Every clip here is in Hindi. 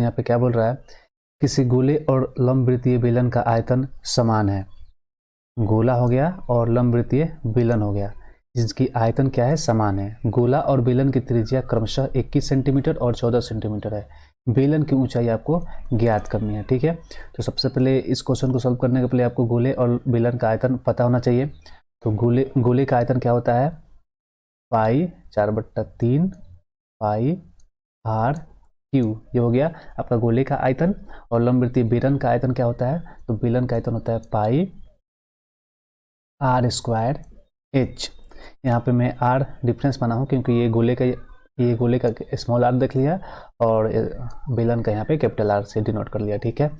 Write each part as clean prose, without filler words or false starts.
यहाँ पे क्या बोल रहा है, किसी गोले और लंबवृत्तीय बेलन का आयतन समान है। गोला हो गया और लंबवृत्तीय बेलन हो गया, जिसकी आयतन क्या है, समान है। गोला और बेलन की त्रिज्या क्रमशः 21 सेंटीमीटर और 14 सेंटीमीटर है। बेलन की ऊंचाई आपको ज्ञात करनी है। ठीक है, तो सबसे पहले इस क्वेश्चन को सॉल्व करने के पहले आपको गोले और बेलन का आयतन पता होना चाहिए। तो गोले का आयतन क्या होता है, पाई 4/3 पाई आर क्यू, ये हो गया आपका गोले का आयतन। और लंबवृत्तीय बेलन का आयतन क्या होता है, तो बेलन का आयतन होता है पाई r² h। यहाँ पे मैं r डिफरेंस बना हूँ क्योंकि ये गोले का स्मॉल r देख लिया और बेलन का यहाँ पे कैपिटल R से डिनोट कर लिया। ठीक है,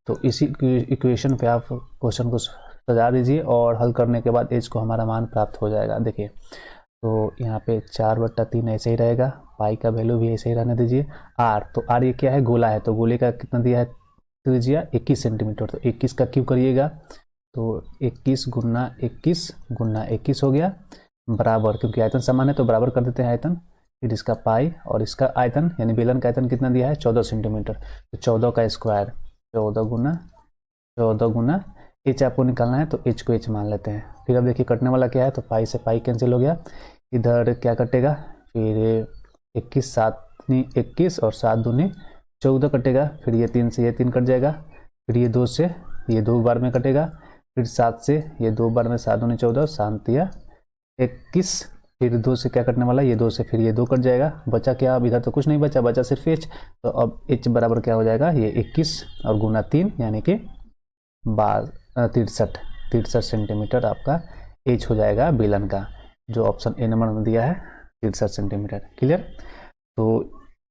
तो इसी इक्वेशन पे आप क्वेश्चन को सजा दीजिए और हल करने के बाद h को हमारा मान प्राप्त हो जाएगा। देखिए, तो यहाँ पे 4/3 ऐसे ही रहेगा, पाई का वैल्यू भी ऐसे ही रहने दीजिए। r, तो r ये क्या है, गोला है, तो गोले का कितना दिया है त्रिज्या 21 सेंटीमीटर, तो 21 का क्यूब करिएगा, तो 21 गुना 21 गुना 21 हो गया बराबर, क्योंकि आयतन समान है तो बराबर कर देते हैं आयतन। फिर इसका पाई और इसका आयतन यानी बेलन का आयतन कितना दिया है, 14 सेंटीमीटर, तो 14 का स्क्वायर, 14 गुना h आपको निकालना है तो h को h मान लेते हैं। फिर अब देखिए कटने वाला क्या है, तो पाई से पाई कैंसिल हो गया, इधर क्या कटेगा, फिर 21 21 और 7 दूनी 14 कटेगा, फिर ये 3 से ये 3 कट जाएगा, फिर ये 2 से ये 2 बार में कटेगा, फिर 7 से ये 2 बार में, 7 दूनी 14, 7 या 21, फिर 2 से क्या कटने वाला, ये 2 से फिर ये 2 कट जाएगा, बचा क्या, अब इधर तो कुछ नहीं बचा सिर्फ h। तो अब h बराबर क्या हो जाएगा, ये 21 और गुना 3 यानी कि 63 सेंटीमीटर आपका h हो जाएगा बेलन का, जो ऑप्शन ए नंबर में दिया है 63 सेंटीमीटर। क्लियर। तो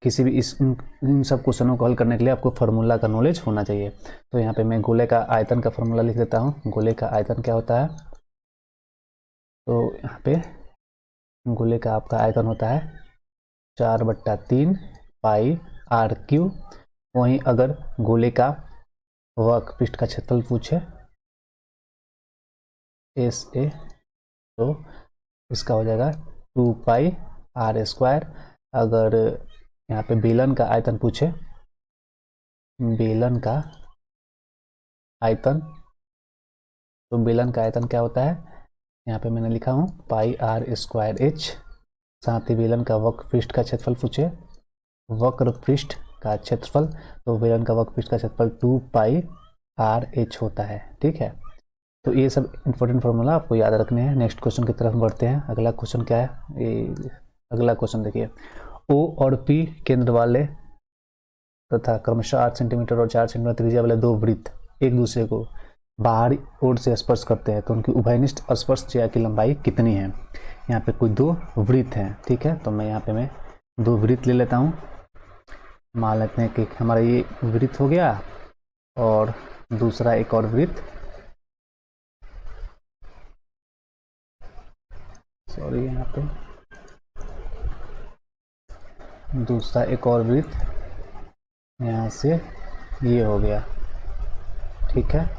किसी भी इन सब क्वेश्चनों को हल करने के लिए आपको फार्मूला का नॉलेज होना चाहिए। तो यहाँ पे मैं गोले का आयतन का फार्मूला लिख देता हूँ। गोले का आयतन क्या होता है, तो यहाँ पे गोले का आपका आयतन होता है 4/3 पाई r³ वहीं अगर गोले का वक्र पृष्ठ का क्षेत्रफल पूछे SA, तो इसका हो जाएगा 2 पाई r²। अगर यहाँ पे बेलन का आयतन पूछे, बेलन का आयतन, तो बेलन का आयतन क्या होता है, यहाँ पे मैंने लिखा हूँ पाई r² h। साथ ही बेलन का वक्र पृष्ठ का क्षेत्रफल पूछे, वक्र पृष्ठ का क्षेत्रफल, तो बेलन का वक्र पृष्ठ का क्षेत्रफल 2 पाई r/h होता है। ठीक है, तो ये सब इंपॉर्टेंट फार्मूला आपको याद रखने हैं। नेक्स्ट क्वेश्चन की तरफ बढ़ते हैं। अगला क्वेश्चन क्या है, ये अगला क्वेश्चन देखिए, O और P केंद्र वाले तथा क्रमशः 8 सेंटीमीटर और 4 सेंटीमीटर त्रिज्या वाले दो वृत्त एक दूसरे को बाहरी ओर से स्पर्श करते हैं, तो उनकी उभयनिष्ठ स्पर्शज्या की लंबाई कितनी है। यहाँ पे कोई दो वृत्त हैं। ठीक है, तो मैं यहाँ पे दो वृत्त ले लेता हूँ। मान लेते हैं कि हमारा ये वृत्त हो गया और दूसरा एक और वृत्त, सॉरी यहाँ पे दूसरा एक और वृत्त यहाँ से ये हो गया। ठीक है,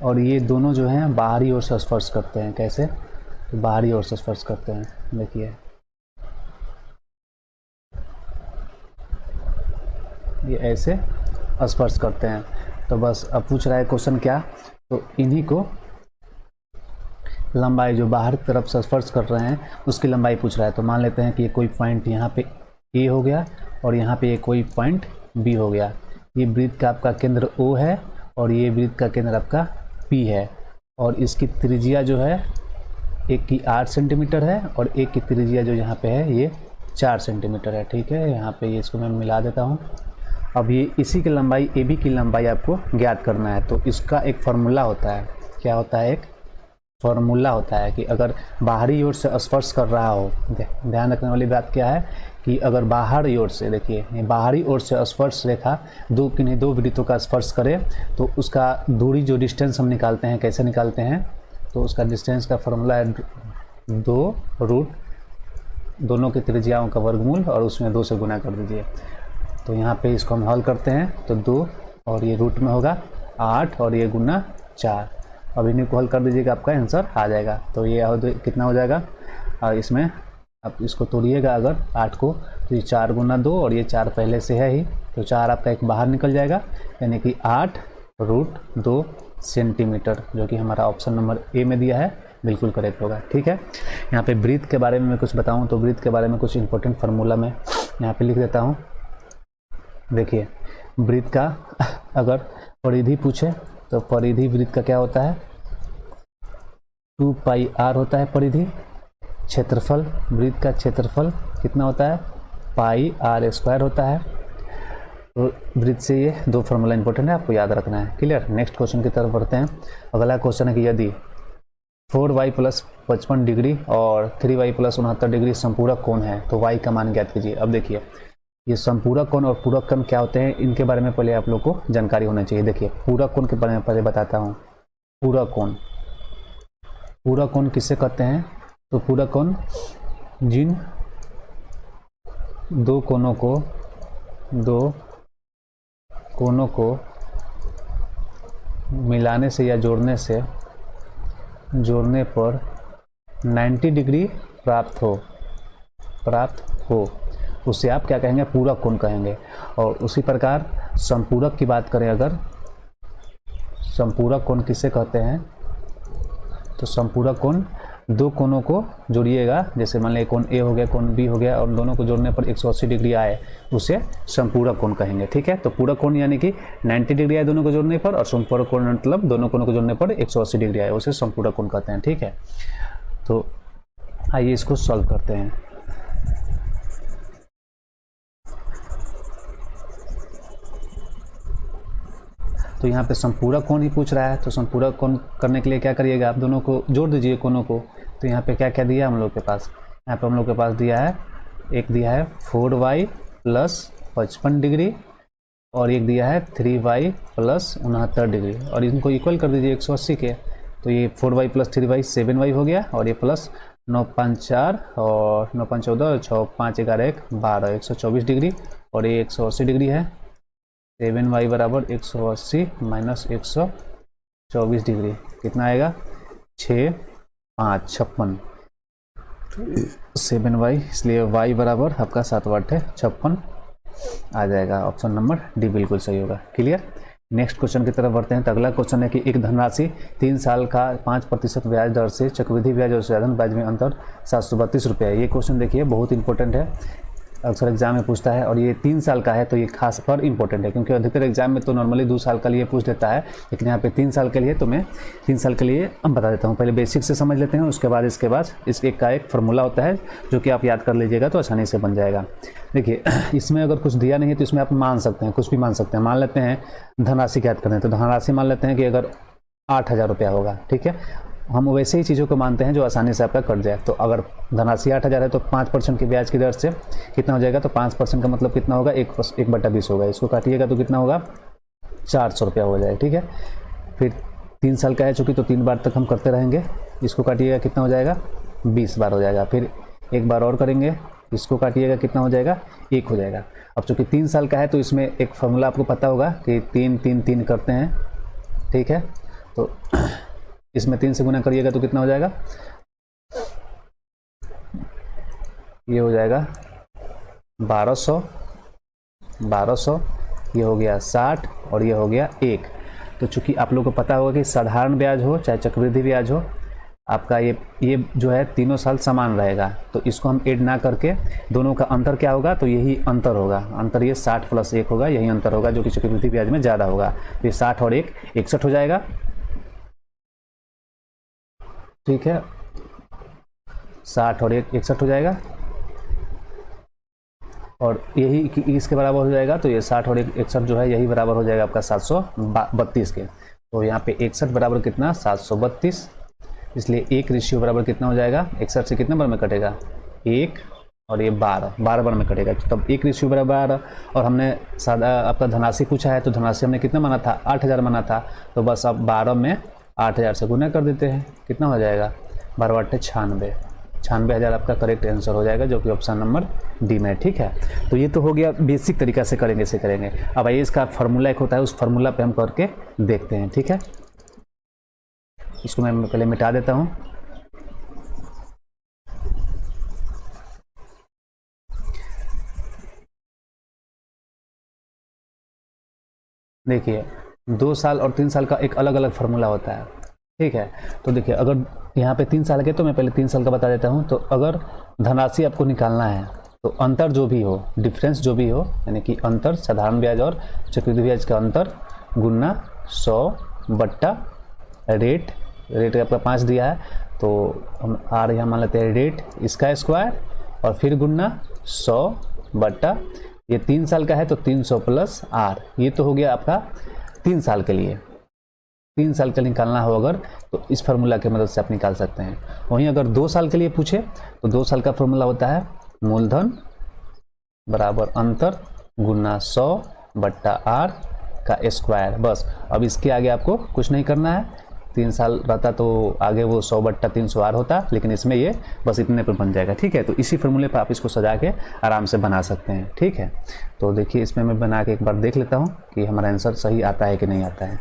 और ये दोनों जो हैं बाहरी ओर से स्पर्श करते हैं। कैसे, तो बाहरी ओर से स्पर्श करते हैं। देखिए ये ऐसे स्पर्श करते हैं। तो बस अब पूछ रहा है क्वेश्चन क्या, तो इन्हीं को लंबाई जो बाहर की तरफ से स्पर्श कर रहे हैं उसकी लंबाई पूछ रहा है। तो मान लेते हैं कि ये कोई पॉइंट यहाँ पे ए हो गया और यहाँ पे ये कोई पॉइंट बी हो गया। ये वृत्त का आपका केंद्र O है और ये वृत्त का केंद्र आपका P है, और इसकी त्रिज्या जो है एक की 8 सेंटीमीटर है और एक की त्रिज्या जो यहाँ पे है ये 4 सेंटीमीटर है। ठीक है, यहाँ पे ये इसको मैं मिला देता हूँ। अब ये इसी की लंबाई AB की लंबाई आपको ज्ञात करना है। तो इसका एक फार्मूला होता है, क्या होता है, एक फार्मूला होता है कि अगर बाहरी ओर से स्पर्श कर रहा हो, ध्यान रखने वाली बात क्या है कि अगर बाहरी ओर से, देखिए बाहरी ओर से स्पर्श रेखा किन्हीं दो वृत्तों का स्पर्श करे तो उसका दूरी जो डिस्टेंस हम निकालते हैं, कैसे निकालते हैं, तो उसका डिस्टेंस का फार्मूला है 2 दोनों की त्रिज्याओं का वर्गमूल और उसमें 2 से गुना कर दीजिए। तो यहाँ पे इसको हम हल करते हैं तो 2 और ये रूट में होगा 8 और ये गुना 4। अब इन्हीं को हल कर दीजिएगा, आपका आंसर आ जाएगा। तो ये कितना हो जाएगा, इसमें आप इसको तोड़िएगा अगर 8 को, तो ये 4 गुना 2 और ये 4 पहले से है ही, तो 4 आपका एक बाहर निकल जाएगा, यानी कि 8√2 सेंटीमीटर, जो कि हमारा ऑप्शन नंबर ए में दिया है, बिल्कुल करेक्ट होगा। ठीक है, यहाँ पे ब्रीथ के बारे में मैं कुछ बताऊँ तो ब्रीथ के बारे में कुछ इंपॉर्टेंट फार्मूला मैं यहाँ पे लिख देता हूँ। देखिए, ब्रीथ का अगर परिधि पूछे तो परिधि ब्रीथ का क्या होता है, 2πr होता है परिधि। क्षेत्रफल, ब्रीथ का क्षेत्रफल कितना होता है, πr² होता है। तो ब्रीथ से ये दो फार्मूला इंपॉर्टेंट है, आपको याद रखना है। क्लियर। नेक्स्ट क्वेश्चन की तरफ बढ़ते हैं। अगला क्वेश्चन है कि यदि 4y + 55 डिग्री और 3y + 69 डिग्री संपूरक कोण है तो y का मान ज्ञात कीजिए। अब देखिए, ये संपूरक कोण और पूरक कोण क्या होते हैं, इनके बारे में पहले आप लोग को जानकारी होना चाहिए। देखिए, पूरक कोण के बारे में पहले बताता हूँ। पूरक कोण, पूरक कोण किससे कहते हैं, तो पूरक कोण जिन दो कोनों को मिलाने से या जोड़ने पर 90 डिग्री प्राप्त हो उसे आप क्या कहेंगे, पूरक कोण कहेंगे। और उसी प्रकार संपूरक की बात करें अगर, संपूरक कोण किससे कहते हैं, तो संपूरक कोण दो कोनों को जोड़िएगा, जैसे मान लीजिए कोण ए हो गया, कोण बी हो गया, और दोनों को जोड़ने पर 180 डिग्री आए, उसे संपूरक कोण कहेंगे। ठीक है, तो पूरक कोण यानी कि 90 डिग्री आए दोनों को जोड़ने पर, और संपूरक कोण मतलब दोनों कोनों को जोड़ने पर 180 डिग्री आए, उसे संपूरक कोण कहते हैं। ठीक है, तो आइए इसको सॉल्व करते हैं। तो यहाँ पे संपूरक कोण ही पूछ रहा है, तो संपूरक कोण करने के लिए क्या करिएगा, आप दोनों को जोड़ दीजिए कोनों को। तो यहाँ पे क्या क्या दिया हम लोग के पास, यहाँ पे हम लोग के पास दिया है, एक दिया है 4y + 55 डिग्री और एक दिया है 3y + 69 डिग्री, और इनको इक्वल कर दीजिए 180 के। तो ये 4y + 3y 7y हो गया, और ये प्लस 9 5 4 और 9 5 14 और 6 5 11 1 12, 124 डिग्री, और ये 180 डिग्री है। 7y = 180 - 124 डिग्री कितना आएगा, 6 5 56, 7y, इसलिए y बराबर आपका 7 है 56 आ जाएगा। ऑप्शन नंबर डी बिल्कुल सही होगा। क्लियर। नेक्स्ट क्वेश्चन की तरफ बढ़ते हैं। तो अगला क्वेश्चन है कि एक धनराशि 3 साल का 5% ब्याज दर से चक्रवृद्धि ब्याज और साधारण ब्याज में अंतर 732 रुपये है। ये क्वेश्चन देखिए बहुत इंपॉर्टेंट है, अक्सर एग्जाम में पूछता है, और ये 3 साल का है तो ये खास पर इंपॉर्टेंट है, क्योंकि अधिकतर एग्जाम में तो नॉर्मली 2 साल का लिए पूछ देता है, लेकिन यहाँ पे 3 साल के लिए, तो मैं 3 साल के लिए अब बता देता हूँ। पहले बेसिक से समझ लेते हैं, उसके बाद इस एक का एक फार्मूला होता है जो कि आप याद कर लीजिएगा तो आसानी से बन जाएगा। देखिए, इसमें अगर कुछ दिया नहीं है तो इसमें आप मान सकते हैं, कुछ भी मान सकते हैं। मान लेते हैं धनराशि याद करते हैं, तो धनराशि मान लेते हैं कि अगर 8000 रुपया होगा। ठीक है, हम वैसे ही चीज़ों को मानते हैं जो आसानी से आपका कट जाए। तो अगर धनराशि 8000 है तो 5% की ब्याज की दर से कितना हो जाएगा, तो 5% का मतलब कितना होगा, 1/20 होगा। इसको काटिएगा तो कितना होगा, 400 रुपया हो जाएगा। ठीक है, फिर 3 साल का है चूँकि, तो 3 बार तक हम करते रहेंगे। इसको काटिएगा कितना हो जाएगा, 20 बार हो जाएगा। फिर एक बार और करेंगे, इसको काटिएगा कितना हो जाएगा, 1 हो जाएगा। अब चूँकि 3 साल का है तो इसमें एक फार्मूला आपको पता होगा कि 3 3 3 करते हैं। ठीक है, तो इसमें 3 से गुना करिएगा तो कितना हो जाएगा, ये हो जाएगा 1200, ये हो गया 60 और ये हो गया 1। तो चूंकि आप लोगों को पता होगा कि साधारण ब्याज हो चाहे चक्रवृद्धि ब्याज हो, आपका ये जो है तीनों साल समान रहेगा। तो इसको हम ऐड ना करके दोनों का अंतर क्या होगा, तो यही अंतर होगा। अंतर ये 60 + 1 होगा, यही अंतर होगा जो कि चक्रवृद्धि ब्याज में ज़्यादा होगा। तो ये 60 और 1 61 हो जाएगा। ठीक है, 60 और 1 61 हो जाएगा, और यही इसके बराबर हो जाएगा। तो ये 60 और 1 61 जो है यही बराबर हो जाएगा आपका 732 के। तो यहाँ पे 61 बराबर कितना, 732, इसलिए 1 रेशियो बराबर कितना हो जाएगा, 61 से कितने बार में कटेगा, 1, और ये 12 बार में कटेगा। तब 1 रेशियो बराबर 12, और हमने सादा आपका धनराशि पूछा है तो धनराशि हमने कितना माना था, 8000 माना था। तो बस अब 12 में 8000 से गुना कर देते हैं, कितना हो जाएगा, 12 × 8 = 96,000 आपका करेक्ट आंसर हो जाएगा, जो कि ऑप्शन नंबर डी में। ठीक है, तो ये तो हो गया बेसिक तरीका से करेंगे। अब आइए इसका फार्मूला एक होता है, उस फार्मूला पे हम करके देखते हैं। ठीक है, इसको मैं पहले मिटा देता हूँ। देखिए 2 साल और 3 साल का एक अलग अलग फार्मूला होता है, ठीक है। तो देखिए अगर यहाँ पे 3 साल के, तो मैं पहले 3 साल का बता देता हूँ। तो अगर धनराशि आपको निकालना है तो अंतर जो भी हो, डिफरेंस जो भी हो, यानी कि अंतर साधारण ब्याज और चक्रवृद्धि ब्याज का अंतर गुना 100 बट्टा रेट आपका 5 दिया है, तो हम आर यहाँ मान लेते हैं रेट इसका स्क्वायर और फिर गुना 100 बट्टा, ये 3 साल का है तो 300 प्लस आर। ये तो हो गया आपका 3 साल के लिए। 3 साल का निकालना हो अगर, तो इस फार्मूला की मदद से आप निकाल सकते हैं। वहीं अगर 2 साल के लिए पूछे तो 2 साल का फार्मूला होता है मूलधन बराबर अंतर गुना 100 बट्टा आर का स्क्वायर। बस अब इसके आगे आपको कुछ नहीं करना है। 3 साल रहता तो आगे वो 100 बट्टा 300 आर होता, लेकिन इसमें ये बस इतने पर बन जाएगा, ठीक है। तो इसी फार्मूले पर आप इसको सजा के आराम से बना सकते हैं, ठीक है। तो देखिए इसमें मैं बना के एक बार देख लेता हूँ कि हमारा आंसर सही आता है कि नहीं आता है।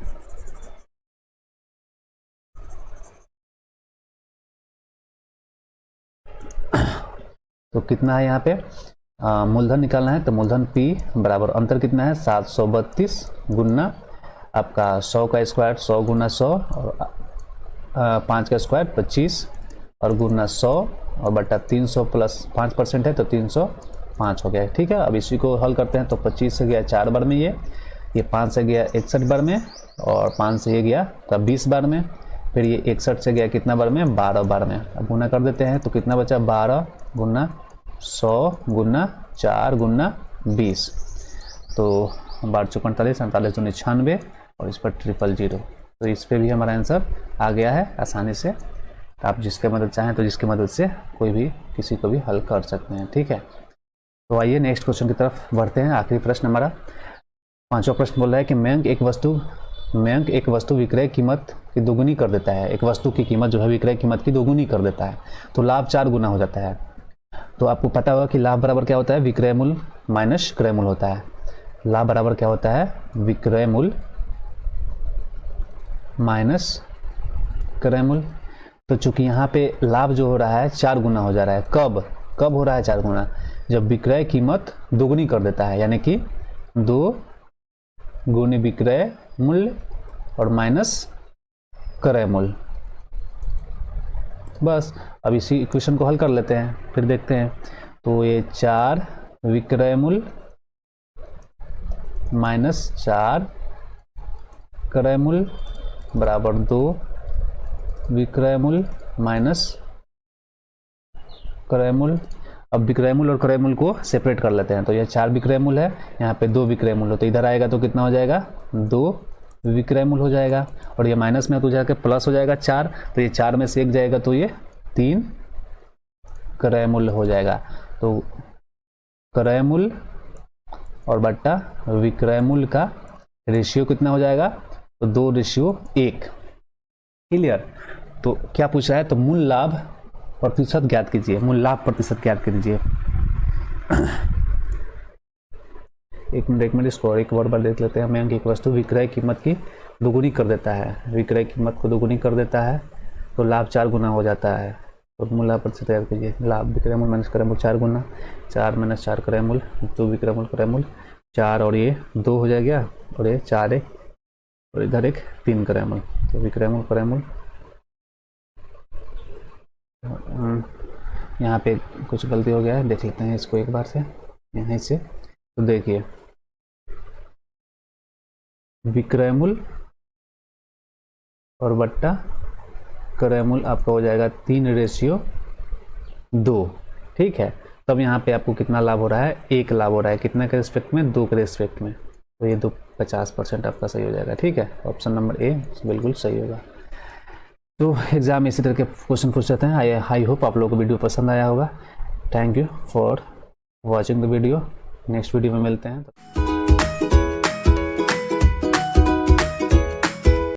तो कितना है यहाँ पे मूलधन निकालना है, तो मूलधन P बराबर अंतर कितना है 732 गुना आपका 100 का स्क्वायर 100 गुना 100 और 5 का स्क्वायर 25 और गुना 100 और बट्टा 300 प्लस 5% है तो 305 हो गया, ठीक है। अब इसी को हल करते हैं तो 25 से गया 4 बार में, ये 5 से गया 61 बार में और 5 से ये गया तब 20 बार में, फिर ये 61 से गया कितना बार में 12 बार में। अब गुना कर देते हैं तो कितना बचा 12 गुना 100 गुना 4 गुना 20, तो 12 चौक 48 48 दूनी 96 और इस पर 000। तो इस पे भी हमारा आंसर आ गया है आसानी से। आप जिसके मदद चाहें तो जिसकी मदद से कोई भी किसी को भी हल कर सकते हैं, ठीक है। तो आइए नेक्स्ट क्वेश्चन की तरफ बढ़ते हैं। आखिरी प्रश्न हमारा 5वां प्रश्न बोल रहा है कि मयंक एक वस्तु विक्रय कीमत की दोगुनी कर देता है। एक वस्तु की कीमत जो है विक्रय कीमत की दोगुनी कर देता है तो लाभ 4 गुना हो जाता है। तो आपको पता होगा कि लाभ बराबर क्या होता है विक्रय मूल्य माइनस क्रय मूल्य होता है। लाभ बराबर क्या होता है विक्रय मूल्य माइनस क्रय मूल्य। तो चूंकि यहाँ पे लाभ जो हो रहा है 4 गुना हो जा रहा है, कब हो रहा है 4 गुना, जब विक्रय कीमत दोगुनी कर देता है, यानी कि 2 गुनी विक्रय मूल्य और माइनस क्रय मूल्य। बस अब इसी इक्वेशन को हल कर लेते हैं, फिर देखते हैं। तो ये 4 विक्रय मूल्य माइनस 4 क्रय मूल्य बराबर 2 विक्रय मूल्य माइनस क्रय मूल्य। अब विक्रय मूल्य और क्रय मूल्य को सेपरेट कर लेते हैं। तो यह 4 विक्रय मूल्य है, यहाँ पे 2 विक्रय मूल्य, तो इधर आएगा तो कितना हो जाएगा 2 विक्रय मूल्य हो जाएगा और ये माइनस में तो जाकर प्लस हो जाएगा 4, तो ये 4 में से 1 जाएगा तो ये 3 क्रय मूल्य हो जाएगा। तो क्रय मूल्य और बट्टा विक्रय मूल्य का रेशियो कितना हो जाएगा तो 2:1। क्लियर। तो क्या पूछ रहा है, तो मूल लाभ प्रतिशत ज्ञात कीजिए, मूल लाभ प्रतिशत ज्ञात कीजिए। एक मिनट इसको और एक बार देख लेते हैं। हमें एक वस्तु विक्रय कीमत की दोगुनी कर देता है, विक्रय कीमत को दोगुनी कर देता है तो लाभ 4 गुना हो जाता है। तो मूल लाभ प्रतिशत तैयार कीजिए। लाभ विक्रय मूल्य माइनस क्रय मूल्य 4 गुना, 4 माइनस 4 क्रय मूल्य 2 विक्रय मूल्य क्रय मूल्य 4 और ये 2 हो जाएगा और ये 4 एक और इधर एक 3 क्रय मूल्य, तो विक्रय मूल्य क्रय मूल्य। यहाँ पे कुछ गलती हो गया है, देख लेते हैं इसको एक बार से यहीं से। तो देखिए विक्रय मूल्य और बट्टा क्रय मूल्य आपका हो जाएगा 3:2, ठीक है। तब यहाँ पे आपको कितना लाभ हो रहा है 1 लाभ हो रहा है, कितना के रिस्पेक्ट में 2 के रिस्पेक्ट में, तो ये 50% आपका सही हो जाएगा, ठीक है। ऑप्शन नंबर ए बिल्कुल सही होगा। तो एग्जाम इसी तरह के क्वेश्चन पूछ जाते हैं। आई होप आप लोगों को वीडियो पसंद आया होगा। Thank you for watching the video. Next video में मिलते हैं।